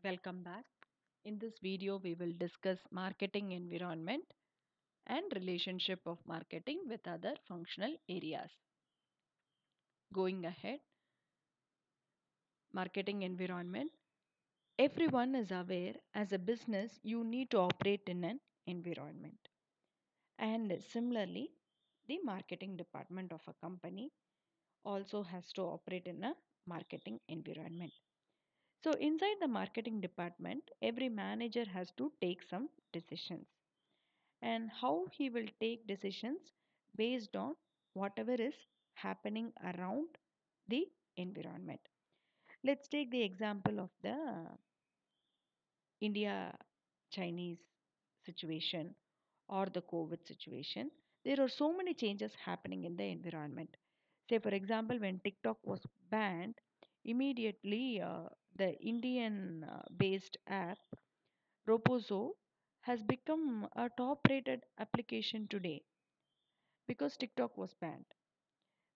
Welcome back. In this video, we will discuss marketing environment and relationship of marketing with other functional areas. Going ahead, marketing environment. Everyone is aware as a business you need to operate in an environment. And similarly, the marketing department of a company also has to operate in a marketing environment. So inside the marketing department, every manager has to take some decisions and how he will take decisions based on whatever is happening around the environment. Let's take the example of the India Chinese situation or the COVID situation. There are so many changes happening in the environment. Say, for example, when TikTok was banned, immediately the Indian based app Ropozo has become a top rated application today because TikTok was banned.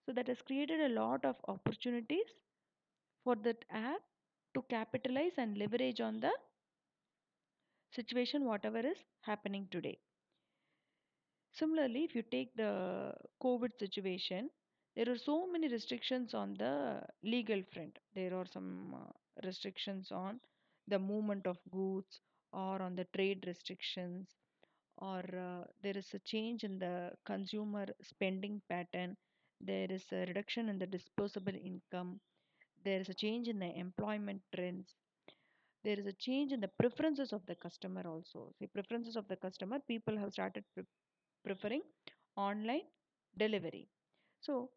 So that has created a lot of opportunities for that app to capitalize and leverage on the situation, whatever is happening today. Similarly, if you take the COVID situation, there are so many restrictions on the legal front. There are some restrictions on the movement of goods or on the trade restrictions, or there is a change in the consumer spending pattern, there is a reduction in the disposable income, there is a change in the employment trends, there is a change in the preferences of the customer also. See, preferences of the customer, people have started preferring online delivery. So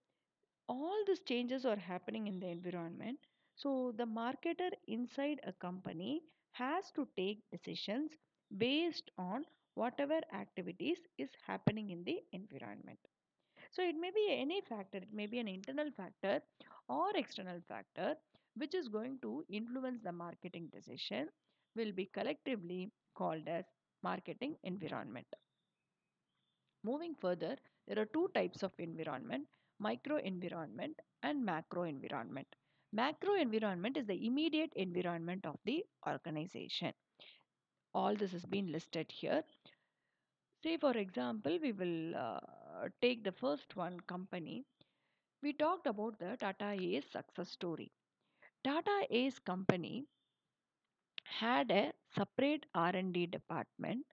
all these changes are happening in the environment. So the marketer inside a company has to take decisions based on whatever activities is happening in the environment. So it may be any factor, it may be an internal factor or external factor which is going to influence the marketing decision, will be collectively called as marketing environment. Moving further, there are two types of environment: micro environment and macro environment. Macro environment is the immediate environment of the organization. All this has been listed here. Say, for example, we will take the first one, company. We talked about the Tata Ace success story. Tata Ace company had a separate R&D department.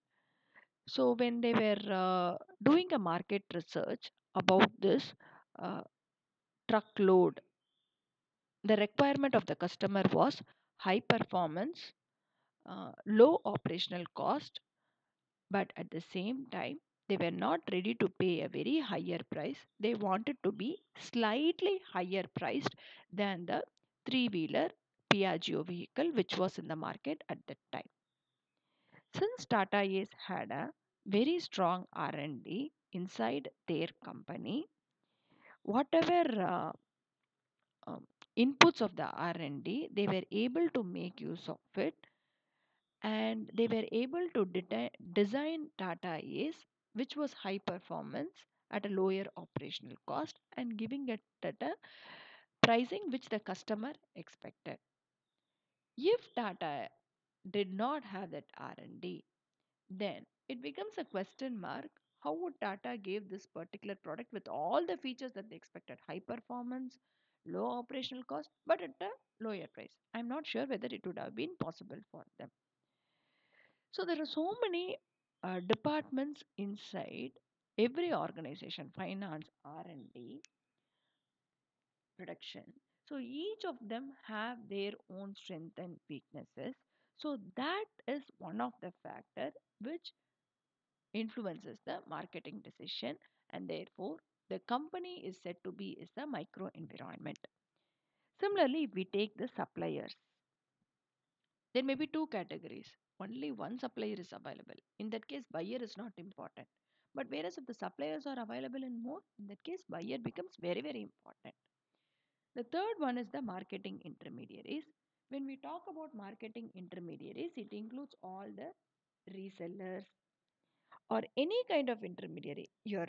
So when they were doing a market research about this uh, truckload, the requirement of the customer was high performance, low operational cost, but at the same time, they were not ready to pay a very higher price. They wanted to be slightly higher priced than the three wheeler Piaggio vehicle, which was in the market at that time. Since Tata Ace had a very strong R&D inside their company, whatever um, inputs of the R&D, they were able to make use of it, and they were able to design Tata Ace, which was high performance at a lower operational cost and giving it at a pricing which the customer expected. If Tata did not have that R&D, then it becomes a question mark how would Tata give this particular product with all the features that they expected: high performance, low operational cost, but at a lower price. I'm not sure whether it would have been possible for them. So there are so many departments inside every organization: finance, R&D, production. So each of them have their own strengths and weaknesses. So that is one of the factor which influences the marketing decision, and therefore the company is said to be is the micro environment. Similarly, if we take the suppliers, there may be two categories. Only one supplier is available. In that case, buyer is not important. But whereas if the suppliers are available in more, in that case, buyer becomes very, very important. The third one is the marketing intermediaries. When we talk about marketing intermediaries, it includes all the resellers or any kind of intermediary, your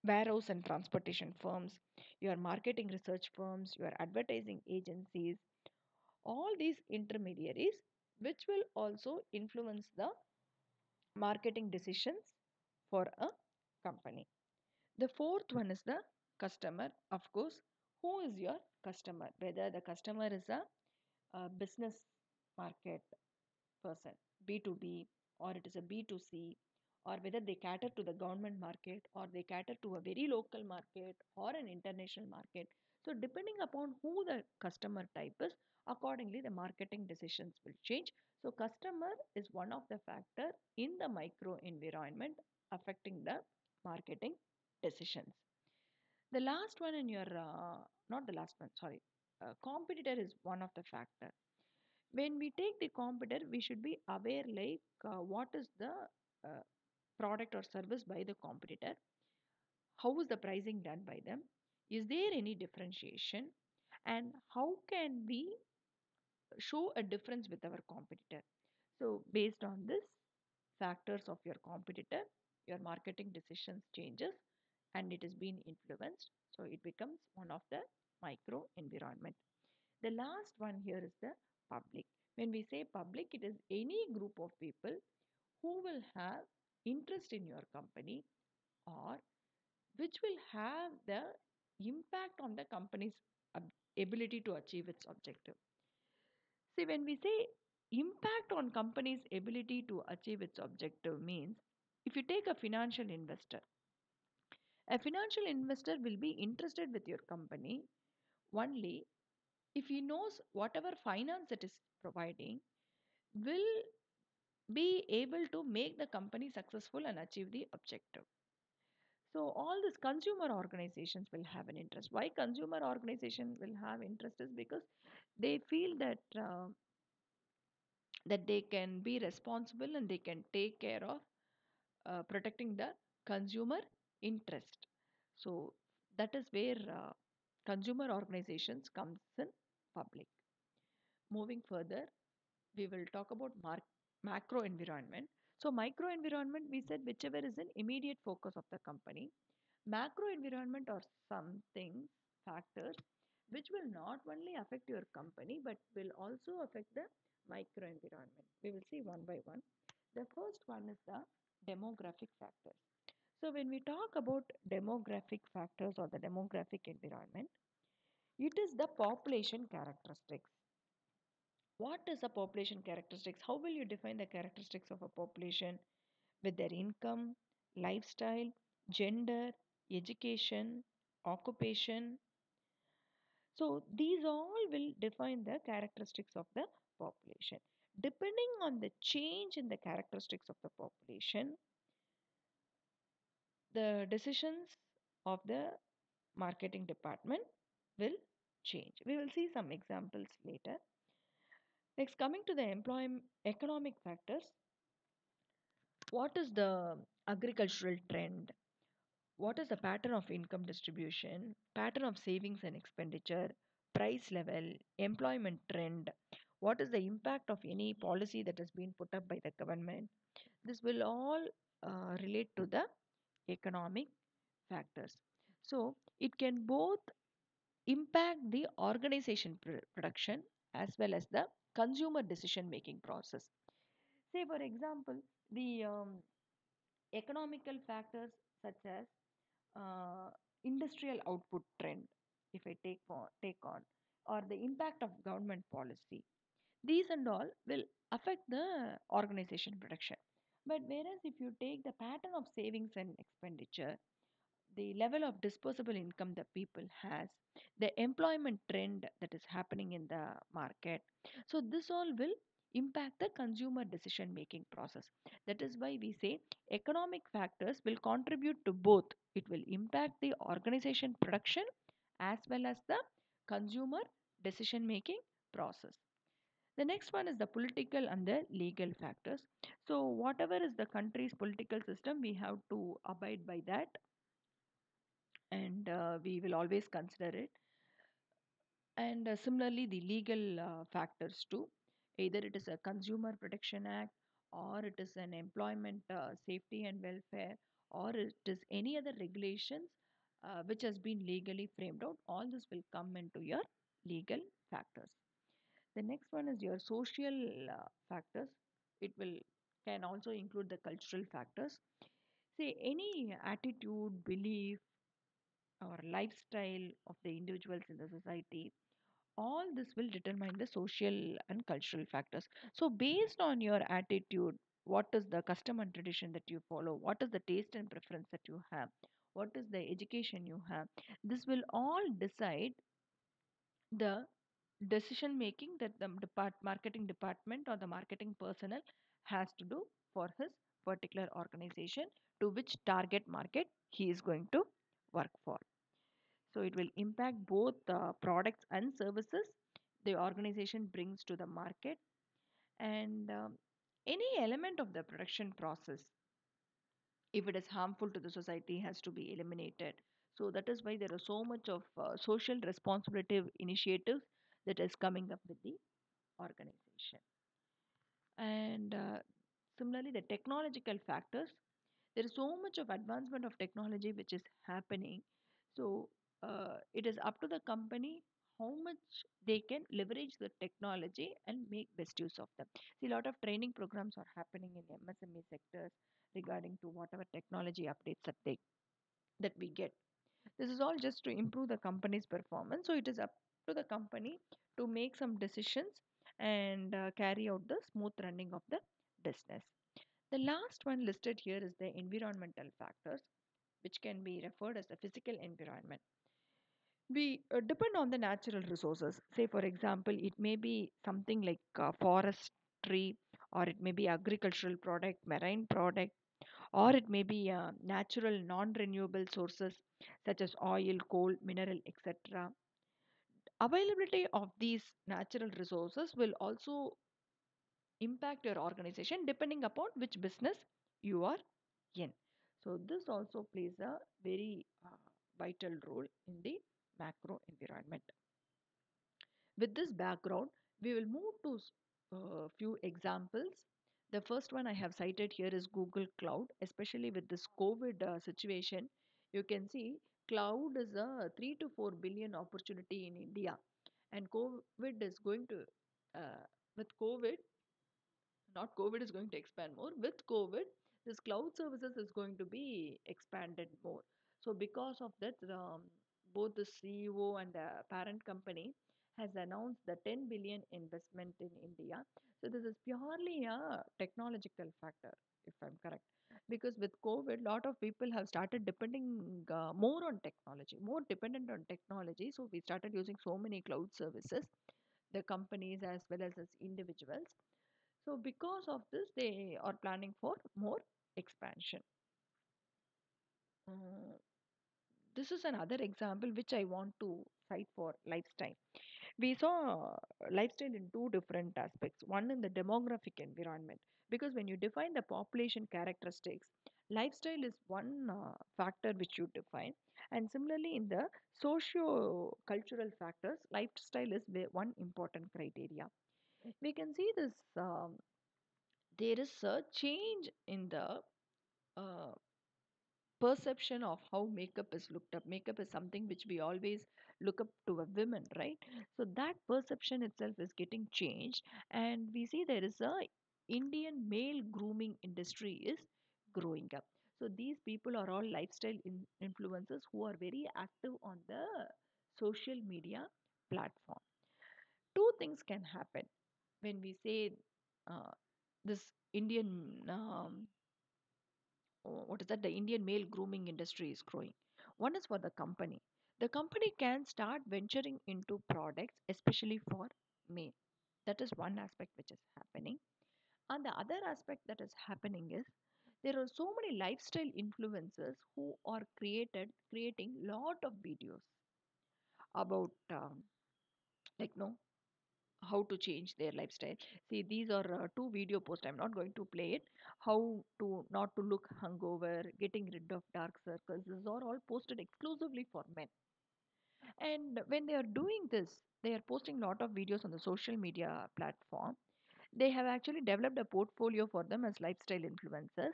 warehouse and transportation firms, your marketing research firms, your advertising agencies. All these intermediaries which will also influence the marketing decisions for a company. The fourth one is the customer. Of course, who is your customer? Whether the customer is a business market person, B2B, or it is a B2C, or whether they cater to the government market, or they cater to a very local market or an international market. So, depending upon who the customer type is, accordingly the marketing decisions will change. So, customer is one of the factor in the micro environment affecting the marketing decisions. The last one in your, not the last one, sorry, competitor is one of the factor. When we take the competitor, we should be aware like what is the uh, product or service by the competitor, how is the pricing done by them, is there any differentiation, and how can we show a difference with our competitor. So based on this factors of your competitor, your marketing decisions changes and it has been influenced. So it becomes one of the micro environment. The last one here is the public. When we say public, it is any group of people who will have interest in your company or which will have the impact on the company's ability to achieve its objective. See, when we say impact on company's ability to achieve its objective means if you take a financial investor will be interested with your company only if he knows whatever finance it is providing will be able to make the company successful and achieve the objective. So all these consumer organizations will have an interest. Why consumer organization will have interest is because they feel that they can be responsible and they can take care of protecting the consumer interest. So that is where consumer organizations comes in public. Moving further, we will talk about macro environment. So micro environment, we said whichever is an immediate focus of the company. Macro environment are something factors which will not only affect your company but will also affect the micro environment. We will see one by one. The first one is the demographic factors. So when we talk about demographic factors or the demographic environment, it is the population characteristics. What is a population characteristics? How will you define the characteristics of a population? With their income, lifestyle, gender, education, occupation. So these all will define the characteristics of the population. Depending on the change in the characteristics of the population, the decisions of the marketing department will change. We will see some examples later. Next, coming to the employment economic factors, what is the agricultural trend? What is the pattern of income distribution, pattern of savings and expenditure, price level, employment trend? What is the impact of any policy that has been put up by the government? This will all relate to the economic factors. So it can both impact the organization production as well as the consumer decision making process. Say, for example, the economical factors such as uh, industrial output trend, if I take on, or the impact of government policy, these and all will affect the organization production. But whereas if you take the pattern of savings and expenditure, the level of disposable income that people has, the employment trend that is happening in the market, so this all will impact the consumer decision making process. That is why we say economic factors will contribute to both. It will impact the organization production as well as the consumer decision making process. The next one is the political and the legal factors. So whatever is the country's political system, we have to abide by that, and we will always consider it. And similarly, the legal factors too. Either it is a Consumer Protection Act, or it is an employment safety and welfare, or it is any other regulations which has been legally framed out. All this will come into your legal factors. The next one is your social factors. It will can also include the cultural factors. Say any attitude, belief, or lifestyle of the individuals in the society, all this will determine the social and cultural factors. So based on your attitude, what is the custom and tradition that you follow, what is the taste and preference that you have, what is the education you have, this will all decide the decision making that the marketing department or the marketing personnel has to do for his particular organization, to which target market he is going to work for. So it will impact both the products and services the organization brings to the market, and any element of the production process, if it is harmful to the society, has to be eliminated. So that is why there are so much of social responsibility initiatives that is coming up with the organization. And similarly, the technological factors, there is so much of advancement of technology which is happening. So it is up to the company how much they can leverage the technology and make best use of them. See, a lot of training programs are happening in MSME sectors regarding to whatever technology updates that we get. This is all just to improve the company's performance. So it is up to the company to make some decisions and carry out the smooth running of the business. The last one listed here is the environmental factors, which can be referred as the physical environment. We depend on the natural resources. Say, for example, it may be something like forestry, or it may be agricultural product, marine product, or it may be natural non-renewable sources such as oil, coal, mineral, etc. Availability of these natural resources will also impact your organization depending upon which business you are in. So this also plays a very vital role in the macro environment. With this background, we will move to a few examples. The first one I have cited here is Google Cloud, especially with this COVID situation. You can see cloud is a 3 to 4 billion opportunity in India, and COVID is going to, with COVID, not COVID is going to expand more. With COVID, this cloud services is going to be expanded more. So because of that, both the CEO and the parent company has announced the 10 billion investment in India. So this is purely a technological factor, if I'm correct. Because with COVID, lot of people have started depending more on technology, more dependent on technology. So we started using so many cloud services, the companies as well as individuals. So because of this, they are planning for more expansion. Uh, this is another example which I want to cite for lifestyle. We saw lifestyle in two different aspects. One in the demographic environment, because when you define the population characteristics, lifestyle is one factor which you define, and similarly in the socio-cultural factors, lifestyle is one important criteria. We can see this. There is a change in the uh, perception of how makeup is looked up. Makeup is something which we always look up to a women, right? So that perception itself is getting changed, and we see there is a Indian male grooming industry is growing up. So these people are all lifestyle influencers who are very active on the social media platform. Two things can happen when we say uh, this Indian what is that, the Indian male grooming industry is growing. One is for the company can start venturing into products especially for male. That is one aspect which is happening. And the other aspect that is happening is there are so many lifestyle influencers who are creating lot of videos about like no how to change their lifestyle. See, these are two video posts. I'm not going to play it. How to not to look hungover, getting rid of dark circles. These are all posted exclusively for men. And when they are doing this, they are posting a lot of videos on the social media platform. They have actually developed a portfolio for them as lifestyle influencers.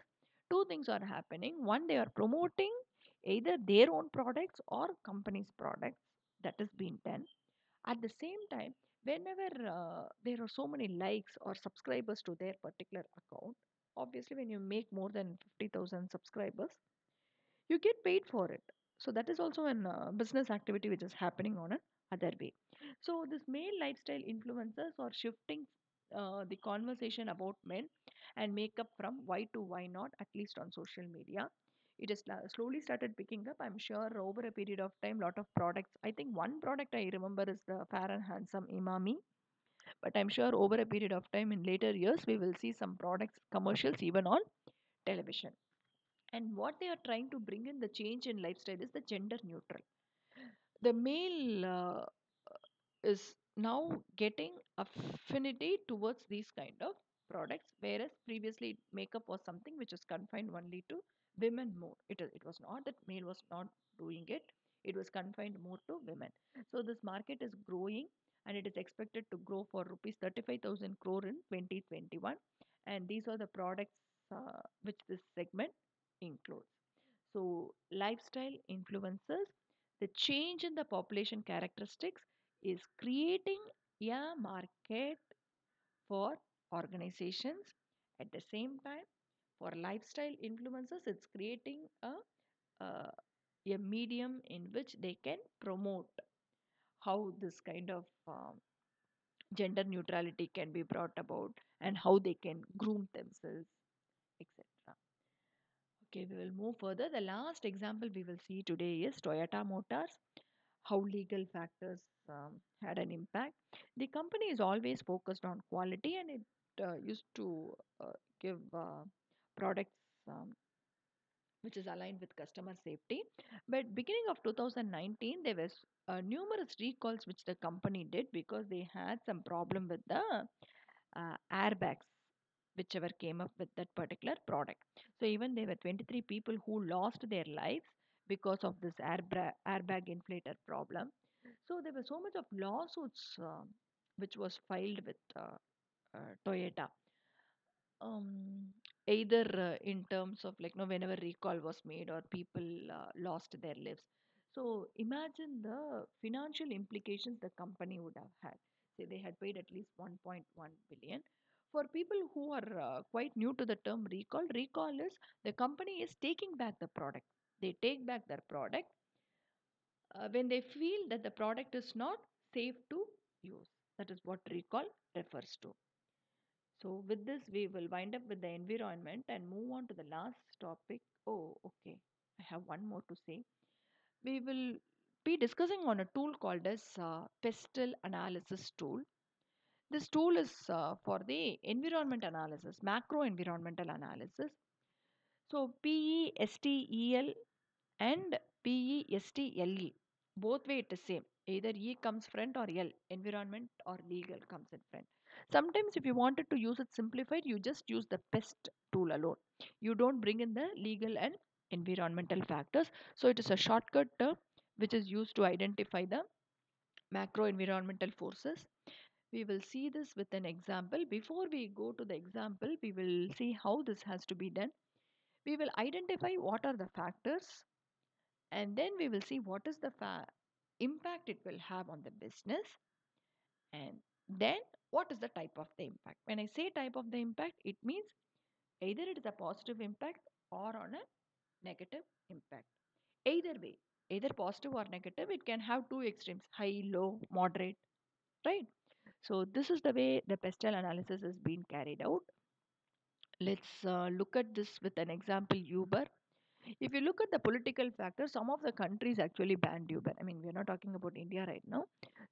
Two things are happening. One, they are promoting either their own products or company's products. That is being done. At the same time, whenever there are so many likes or subscribers to their particular account, obviously when you make more than 50,000 subscribers, you get paid for it. So that is also an business activity which is happening on a other way. So this male lifestyle influencers are shifting the conversation about men and makeup from why to why not, at least on social media. It has slowly started picking up. I'm sure over a period of time, lot of products. I think one product I remember is the Fair and Handsome Imami, but I'm sure over a period of time in later years we will see some products commercials even on television. And what they are trying to bring in the change in lifestyle is the gender neutral. The male is now getting affinity towards these kind of products, whereas previously makeup was something which was confined only to women more. It was not that male was not doing it, it was confined more to women. So this market is growing, and it is expected to grow for rupees 35,000 crore in 2021. And these are the products which this segment includes. So lifestyle influencers, the change in the population characteristics is creating a market for organizations. At the same time, for lifestyle influencers, it's creating uh, a medium in which they can promote how this kind of gender neutrality can be brought about and how they can groom themselves, etc. Okay, we will move further. The last example we will see today is Toyota Motors, how legal factors had an impact. The company is always focused on quality, and it used to give products which is aligned with customer safety. But beginning of 2019, there was numerous recalls which the company did because they had some problem with the airbags whichever came up with that particular product. So even there were 23 people who lost their lives because of this airbag inflator problem. So there was so much of lawsuits which was filed with Toyota, um, either in terms of like no whenever recall was made or people lost their lives. So imagine the financial implications the company would have had. Say they had paid at least 1.1 billion. For people who are quite new to the term recall, recall is the company is taking back the product. They take back their product when they feel that the product is not safe to use. That is what recall refers to. So, with this, we will wind up with the environment and move on to the last topic. Oh, okay. I have one more to say. We will be discussing on a tool called as pestle analysis tool. This tool is for the environment analysis, macro environmental analysis. So, PESTEL and PESTLE, both way it is same. Either E comes front or L, environment or legal comes in front. Sometimes if you wanted to use it simplified, you just use the PEST tool alone. You don't bring in the legal and environmental factors. So it is a shortcut term which is used to identify the macro environmental forces. We will see this with an example. Before we go to the example, we will see how this has to be done. We will identify what are the factors, and then we will see what is the impact it will have on the business, and then what is the type of the impact. When I say type of the impact, it means either it is a positive impact or on a negative impact. Either way, either positive or negative, it can have two extremes: high, low, moderate, right? So this is the way the pestle analysis is being carried out. Let's look at this with an example: Uber. If you look at the political factors, some of the countries actually banned Uber. I mean, we're not talking about India right now.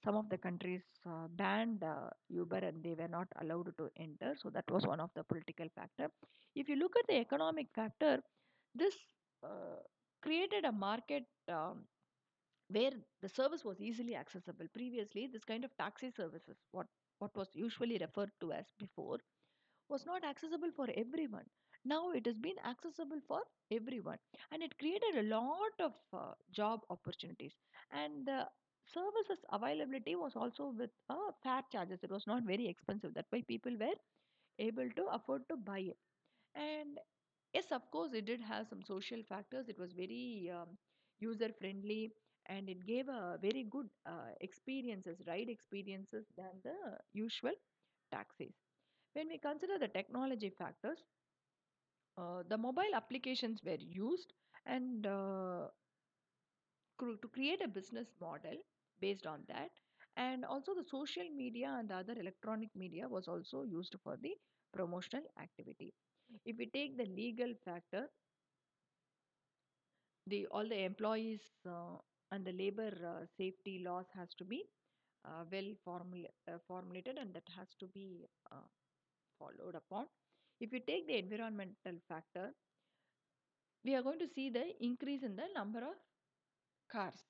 Some of the countries banned Uber and they were not allowed to enter. So that was one of the political factor. If you look at the economic factor, this uh, created a market where the service was easily accessible. Previously, this kind of taxi services, what was usually referred to as before, was not accessible for everyone. Now it has been accessible for everyone, and it created a lot of job opportunities. And the services availability was also with fair charges. It was not very expensive. That why people were able to afford to buy it. And yes, of course, it did have some social factors. It was very user friendly, and it gave a very good experiences, ride experiences than the usual taxis. When we consider the technology factors, the mobile applications were used and to create a business model based on that, and also the social media and the other electronic media was also used for the promotional activity. If we take the legal factor, the all the employees and the labor safety laws has to be formulated, and that has to be followed upon. If you take the environmental factor, we are going to see the increase in the number of cars.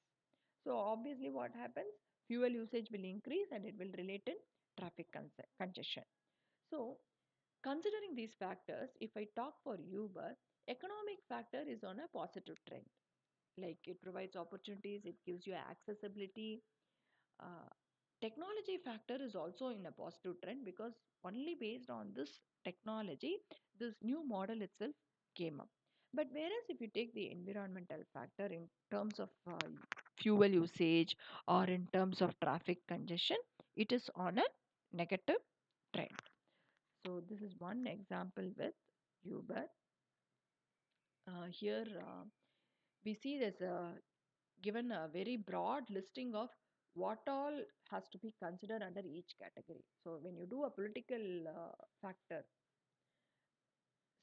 So obviously what happens? Fuel usage will increase and it will relate in traffic congestion. So considering these factors, if I talk for Uber, economic factor is on a positive trend. Like it provides opportunities, it gives you accessibility. Uh, Technology factor is also in a positive trend because only based on this technology, this new model itself came up. But whereas if you take the environmental factor in terms of fuel usage or in terms of traffic congestion, it is on a negative trend. So this is one example with Uber. Here we see there's a given a very broad listing of what all has to be considered under each category. So when you do a political factor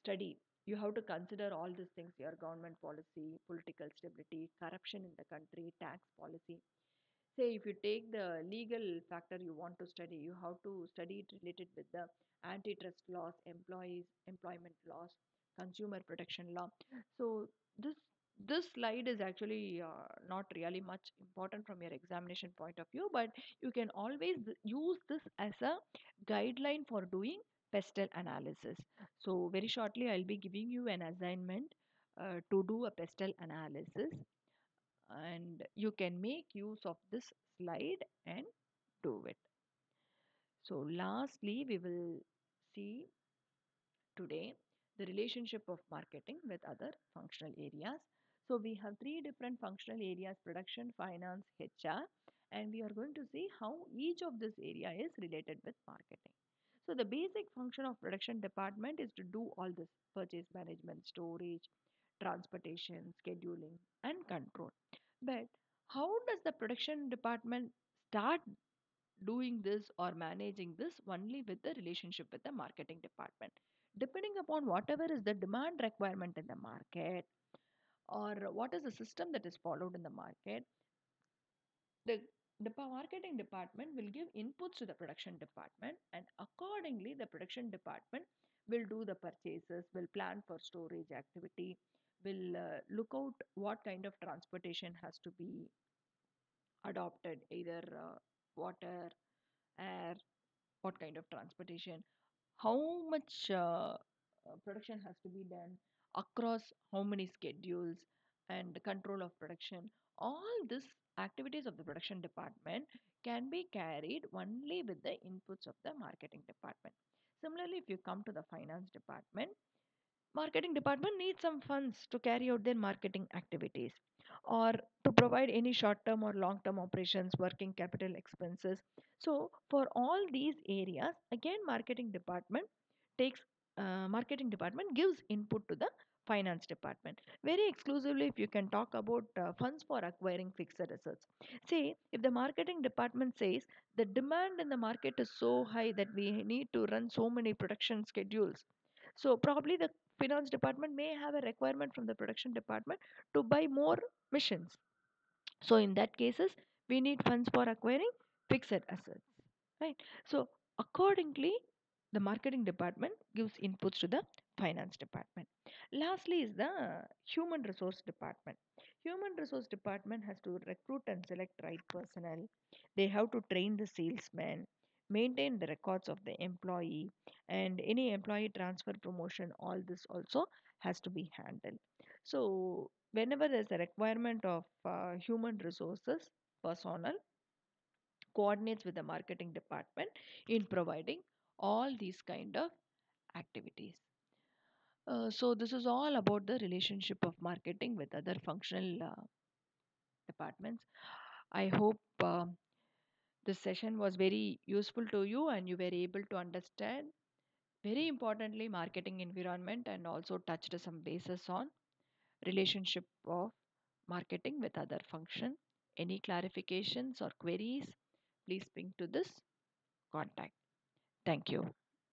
study, you have to consider all these things: your government policy, political stability, corruption in the country, tax policy. Say if you take the legal factor you want to study, you have to study it related with the antitrust laws, employment laws, consumer protection law. So this this slide is actually not really much important from your examination point of view, but you can always use this as a guideline for doing pestle analysis. So very shortly I'll be giving you an assignment to do a pestle analysis, and you can make use of this slide and do it. So lastly, we will see today the relationship of marketing with other functional areas. So we have three different functional areas: production, finance, HR, and we are going to see how each of this area is related with marketing. So the basic function of production department is to do all this: purchase management, storage, transportation, scheduling, and control. But how does the production department start doing this or managing this? Only with the relationship with the marketing department. Depending upon whatever is the demand requirement in the market or what is the system that is followed in the market, the marketing department will give inputs to the production department, and accordingly the production department will do the purchases, will plan for storage activity, will look out what kind of transportation has to be adopted, either water, air, what kind of transportation, how much production has to be done across how many schedules, and the control of production. All these activities of the production department can be carried only with the inputs of the marketing department. Similarly, if you come to the finance department, marketing department needs some funds to carry out their marketing activities or to provide any short term or long term operations, working capital expenses. So for all these areas, again marketing department gives input to the finance department. Very exclusively, if you can talk about funds for acquiring fixed assets, say if the marketing department says the demand in the market is so high that we need to run so many production schedules, so probably the finance department may have a requirement from the production department to buy more machines. So in that cases, we need funds for acquiring fixed assets, right? So accordingly, the marketing department gives inputs to the finance department. Lastly is the human resource department. Human resource department has to recruit and select right personnel. They have to train the salesman, maintain the records of the employee, and any employee transfer, promotion, all this also has to be handled. So whenever there's a requirement of human resources personnel, coordinates with the marketing department in providing all these kind of activities. So this is all about the relationship of marketing with other functional departments. I hope this session was very useful to you and you were able to understand very importantly marketing environment and also touched some bases on relationship of marketing with other function. Any clarifications or queries, please ping to this contact. Thank you.